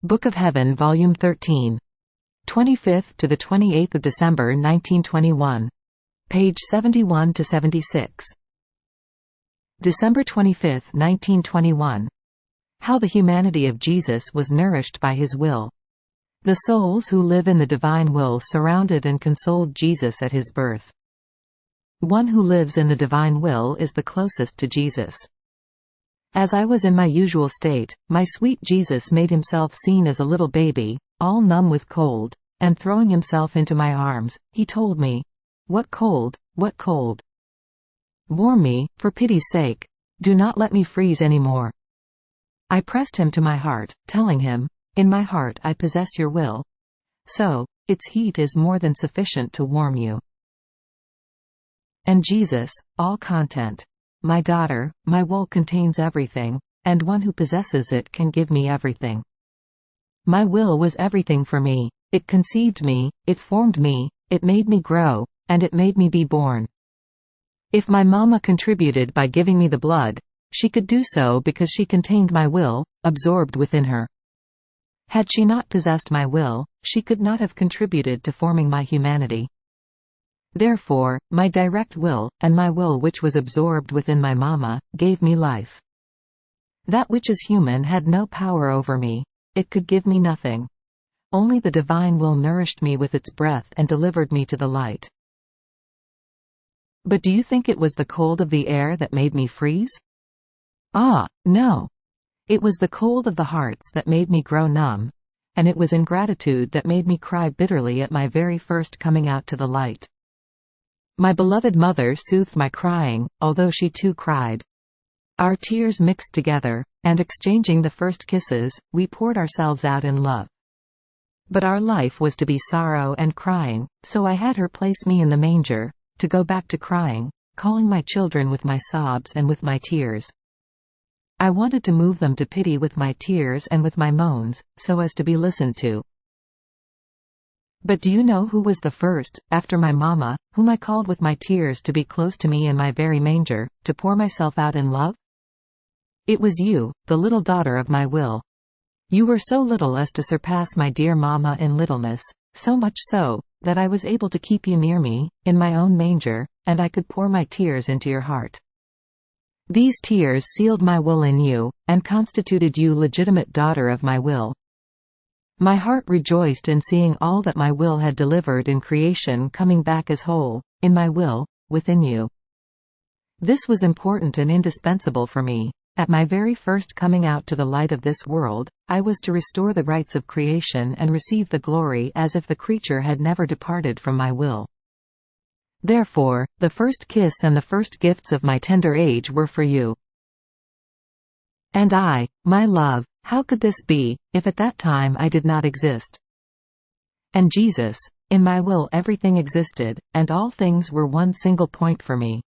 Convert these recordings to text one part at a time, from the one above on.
Book of Heaven, Volume 13. 25th to the 28th of December 1921. Page 71 to 76. December 25, 1921. How the humanity of Jesus was nourished by his will. The souls who live in the divine will surrounded and consoled Jesus at his birth. One who lives in the divine will is the closest to Jesus. As I was in my usual state, my sweet Jesus made himself seen as a little baby, all numb with cold, and throwing himself into my arms, he told me, "What cold, what cold? Warm me, for pity's sake. Do not let me freeze any more." I pressed him to my heart, telling him, "In my heart I possess your will. So, its heat is more than sufficient to warm you." And Jesus, all content. My daughter, my will contains everything, and one who possesses it can give me everything. My will was everything for me. It conceived me, it formed me, it made me grow, and it made me be born. If my mama contributed by giving me the blood, she could do so because she contained my will, absorbed within her. Had she not possessed my will, she could not have contributed to forming my humanity. Therefore, my direct will, and my will which was absorbed within my mama, gave me life. That which is human had no power over me. It could give me nothing. Only the divine will nourished me with its breath and delivered me to the light. But do you think it was the cold of the air that made me freeze? Ah, no. It was the cold of the hearts that made me grow numb, and it was ingratitude that made me cry bitterly at my very first coming out to the light. My beloved mother soothed my crying, although she too cried. Our tears mixed together, and exchanging the first kisses, we poured ourselves out in love. But our life was to be sorrow and crying, so I had her place me in the manger, to go back to crying, calling my children with my sobs and with my tears. I wanted to move them to pity with my tears and with my moans, so as to be listened to. But do you know who was the first, after my mama, whom I called with my tears to be close to me in my very manger, to pour myself out in love? It was you, the little daughter of my will. You were so little as to surpass my dear mama in littleness, so much so, that I was able to keep you near me, in my own manger, and I could pour my tears into your heart. These tears sealed my will in you, and constituted you legitimate daughter of my will. My heart rejoiced in seeing all that my will had delivered in creation coming back as whole, in my will, within you. This was important and indispensable for me. At my very first coming out to the light of this world, I was to restore the rights of creation and receive the glory as if the creature had never departed from my will. Therefore, the first kiss and the first gifts of my tender age were for you. And I, my love, how could this be, if at that time I did not exist? And Jesus, in my will everything existed, and all things were one single point for me.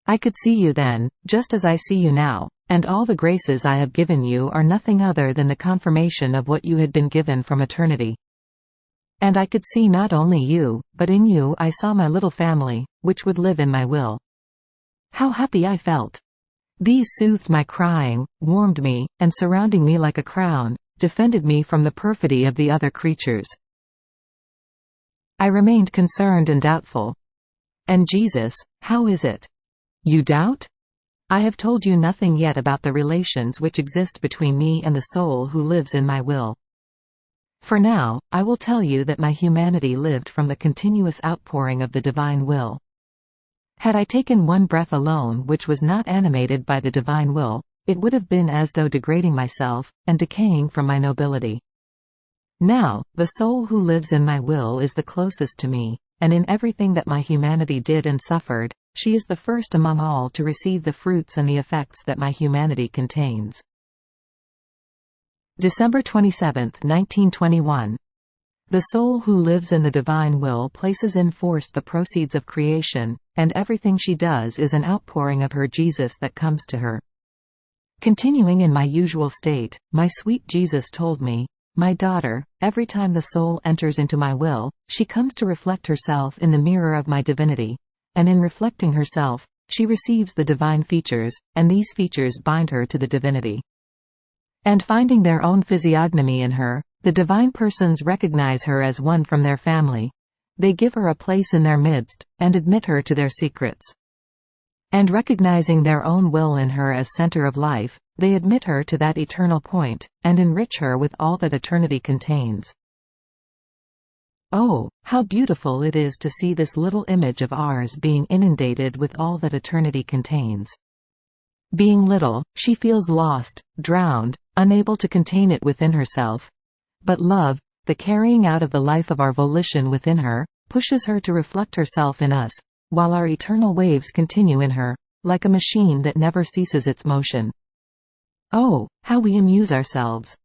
I could see you then, just as I see you now, and all the graces I have given you are nothing other than the confirmation of what you had been given from eternity. And I could see not only you, but in you I saw my little family, which would live in my will. How happy I felt! These soothed my crying, warmed me, and surrounding me like a crown, defended me from the perfidy of the other creatures. I remained concerned and doubtful. And Jesus, how is it? You doubt? I have told you nothing yet about the relations which exist between me and the soul who lives in my will. For now, I will tell you that my humanity lived from the continuous outpouring of the divine will. Had I taken one breath alone which was not animated by the divine will, it would have been as though degrading myself, and decaying from my nobility. Now, the soul who lives in my will is the closest to me, and in everything that my humanity did and suffered, she is the first among all to receive the fruits and the effects that my humanity contains. December 27, 1921. The soul who lives in the divine will places in force the proceeds of creation, and everything she does is an outpouring of her Jesus that comes to her. Continuing in my usual state, my sweet Jesus told me, "My daughter, every time the soul enters into my will, she comes to reflect herself in the mirror of my divinity, and in reflecting herself, she receives the divine features, and these features bind her to the divinity. And finding their own physiognomy in her, the divine persons recognize her as one from their family. They give her a place in their midst, and admit her to their secrets. And recognizing their own will in her as center of life, they admit her to that eternal point, and enrich her with all that eternity contains. Oh, how beautiful it is to see this little image of ours being inundated with all that eternity contains. Being little, she feels lost, drowned, unable to contain it within herself. But love, the carrying out of the life of our volition within her, pushes her to reflect herself in us, while our eternal waves continue in her, like a machine that never ceases its motion. Oh, how we amuse ourselves!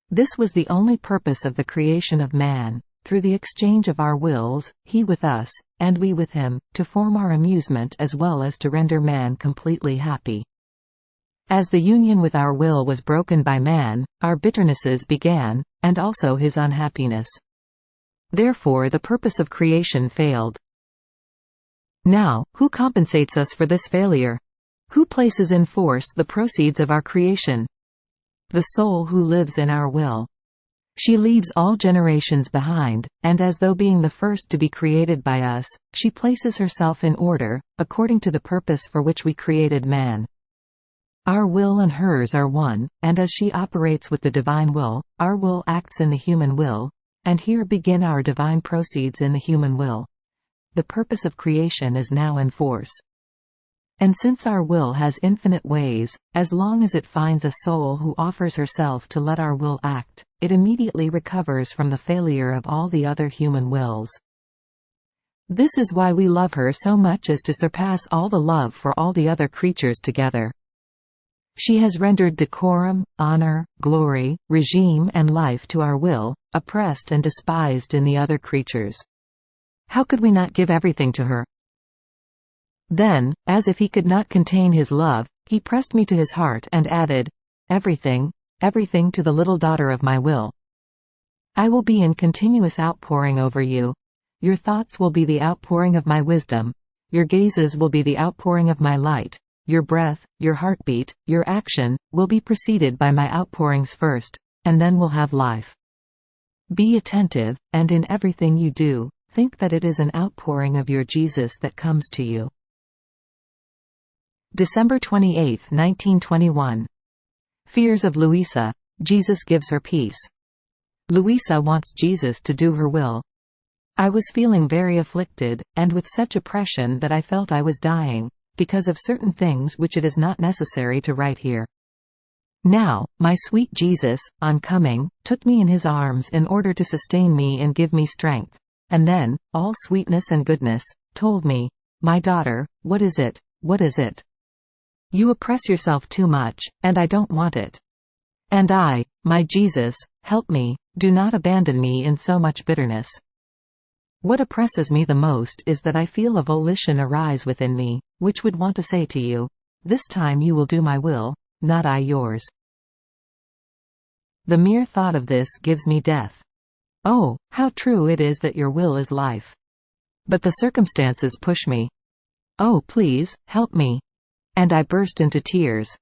This was the only purpose of the creation of man, through the exchange of our wills, he with us, and we with him, to form our amusement as well as to render man completely happy. As the union with our will was broken by man, our bitternesses began, and also his unhappiness. Therefore the purpose of creation failed. Now, who compensates us for this failure? Who places in force the proceeds of our creation? The soul who lives in our will. She leaves all generations behind, and as though being the first to be created by us, she places herself in order, according to the purpose for which we created man. Our will and hers are one, and as she operates with the divine will, our will acts in the human will, and here begin our divine proceeds in the human will. The purpose of creation is now in force. And since our will has infinite ways, as long as it finds a soul who offers herself to let our will act, it immediately recovers from the failure of all the other human wills. This is why we love her so much as to surpass all the love for all the other creatures together. She has rendered decorum, honor, glory, regime and life to our will, oppressed and despised in the other creatures. How could we not give everything to her? Then, as if he could not contain his love, he pressed me to his heart and added, "Everything, everything to the little daughter of my will. I will be in continuous outpouring over you. Your thoughts will be the outpouring of my wisdom. Your gazes will be the outpouring of my light. Your breath, your heartbeat, your action, will be preceded by my outpourings first, and then will have life. Be attentive, and in everything you do, think that it is an outpouring of your Jesus that comes to you." December 28, 1921. Fears of Luisa. Jesus gives her peace. Luisa wants Jesus to do her will. I was feeling very afflicted, and with such oppression that I felt I was dying, because of certain things which it is not necessary to write here. Now, my sweet Jesus, on coming, took me in his arms in order to sustain me and give me strength, and then, all sweetness and goodness, told me, "My daughter, what is it, what is it? You oppress yourself too much, and I don't want it. And I, my Jesus, help me, do not abandon me in so much bitterness. What oppresses me the most is that I feel a volition arise within me, which would want to say to you, 'This time you will do my will, not I yours.' The mere thought of this gives me death. Oh, how true it is that your will is life. But the circumstances push me. Oh, please, help me." And I burst into tears.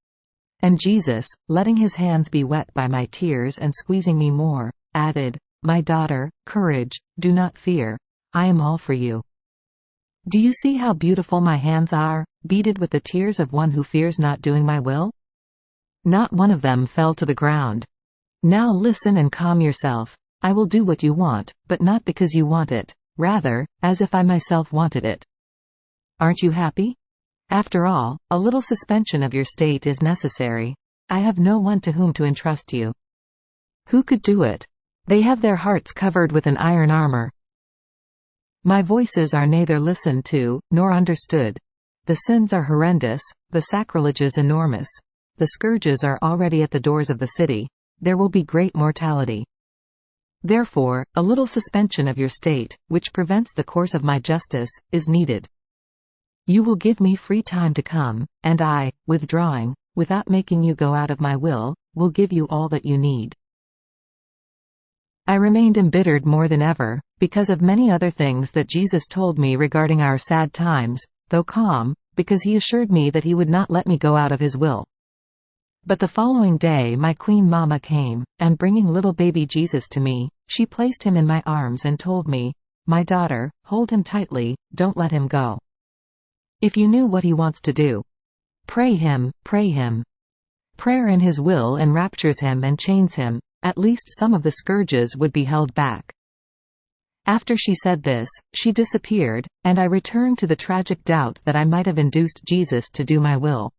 And Jesus, letting his hands be wet by my tears and squeezing me more, added, "My daughter, courage, do not fear. I am all for you. Do you see how beautiful my hands are, beaded with the tears of one who fears not doing my will? Not one of them fell to the ground. Now listen and calm yourself. I will do what you want, but not because you want it, rather, as if I myself wanted it. Aren't you happy? After all, a little suspension of your state is necessary. I have no one to whom to entrust you. Who could do it? They have their hearts covered with an iron armor. My voices are neither listened to, nor understood. The sins are horrendous, the sacrileges enormous. The scourges are already at the doors of the city. There will be great mortality. Therefore, a little suspension of your state, which prevents the course of my justice, is needed. You will give me free time to come, and I, withdrawing, without making you go out of my will give you all that you need." I remained embittered more than ever, because of many other things that Jesus told me regarding our sad times, though calm, because he assured me that he would not let me go out of his will. But the following day my Queen Mama came, and bringing little baby Jesus to me, she placed him in my arms and told me, "My daughter, hold him tightly, don't let him go. If you knew what he wants to do. Pray him, pray him. Prayer in his will enraptures him and chains him, at least some of the scourges would be held back." After she said this, she disappeared, and I returned to the tragic doubt that I might have induced Jesus to do my will.